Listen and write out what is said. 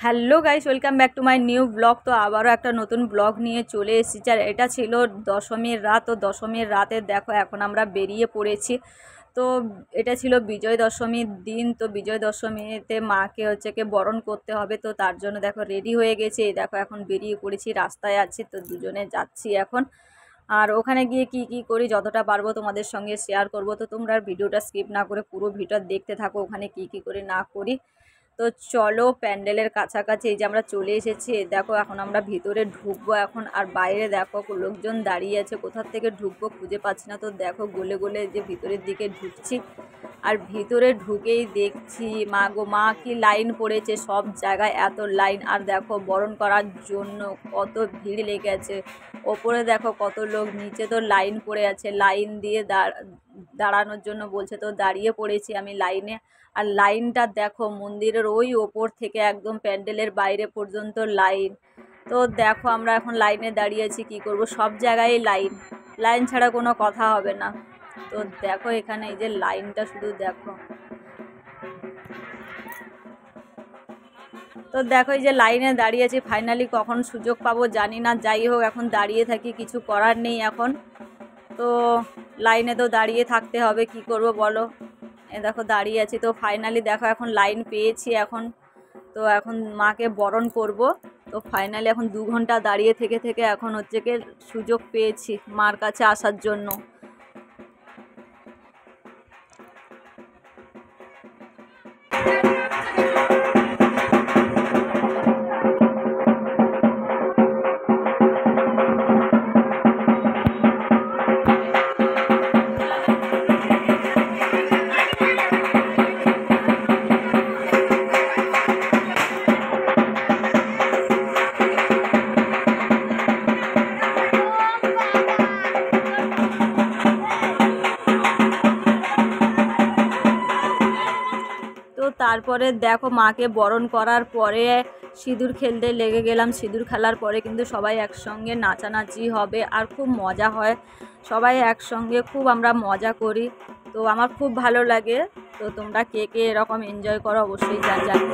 Hello guys, welcome back to my new blog. তো আবারও একটা নতুন ব্লগ নিয়ে চলে এসেছি। আর এটা ছিল দশমীর রাত। তো দশমীর রাতে দেখো এখন আমরা বেরিয়ে পড়েছি। তো এটা ছিল বিজয় দশমীর দিন। তো বিজয় দশমীতে মাকে বরণ করতে হবে। তো তার জন্য দেখো রেডি হয়ে গেছে। এই দেখো এখন বেরিয়ে পড়েছি, রাস্তায় আছি। তো দুজনে যাচ্ছি এখন। আর ওখানে গিয়ে কি কি করি যতটা পারবো তোমাদের সঙ্গে শেয়ার করব। তো তোমরা ভিডিওটা স্কিপ না করে পুরো ভিডিও দেখতে থাকো, ওখানে কি কি করি না করি। তো চলো, প্যান্ডেলের কাছাকাছি এই যে আমরা চলে এসেছি। দেখো এখন আমরা ভিতরে ঢুকবো এখন। আর বাইরে দেখো লোকজন দাঁড়িয়ে আছে, কোথার থেকে ঢুকবো খুঁজে পাচ্ছি না। তো দেখো গলে গলে যে ভিতরের দিকে ঢুকছি। আর ভিতরে ঢুকেই দেখছি মা গো মা, কি লাইন পড়েছে সব জায়গায়, এত লাইন। আর দেখো বরণ করার জন্য কত ভিড় লেগে আছে। ওপরে দেখো কত লোক, নিচে তো লাইন পড়ে আছে, লাইন দিয়ে দাঁড়ানোর জন্য বলছে। তো দাঁড়িয়ে পড়েছি আমি লাইনে। আর লাইনটা দেখো মন্দিরের ওই ওপর থেকে একদম প্যান্ডেলের বাইরে পর্যন্ত লাইন। তো দেখো আমরা এখন লাইনে দাঁড়িয়ে আছি, কী করব, সব জায়গায় লাইন, লাইন ছাড়া কোনো কথা হবে না। তো দেখো এখানে এই যে লাইনটা শুধু দেখো। তো দেখো এই যে লাইনে দাঁড়িয়ে আছি, ফাইনালি কখন সুযোগ পাবো জানি না। যাই হোক এখন দাঁড়িয়ে থাকি, কিছু করার নেই এখন। তো লাইনে তো দাঁড়িয়ে থাকতে হবে, কি করব বলো। এ দেখো দাঁড়িয়ে আছি। তো ফাইনালি দেখো এখন লাইন পেয়েছি এখন। তো এখন মাকে বরণ করব। তো ফাইনালি এখন 2 ঘন্টা দাঁড়িয়ে থেকে এখন সুযোগ পেয়েছি মার কাছে আসার জন্য। তো তারপরে দেখো মাকে বরণ করার পরে সিঁদুর খেলতে লেগে গেলাম। সিঁদুর খেলার পরে কিন্তু সবাই একসঙ্গে নাচানাচি হবে আর খুব মজা হয়। সবাই একসঙ্গে খুব আমরা মজা করি। তো আমার খুব ভালো লাগে। তো তোমরা কে কে এরকম এনজয় করো অবশ্যই জানো।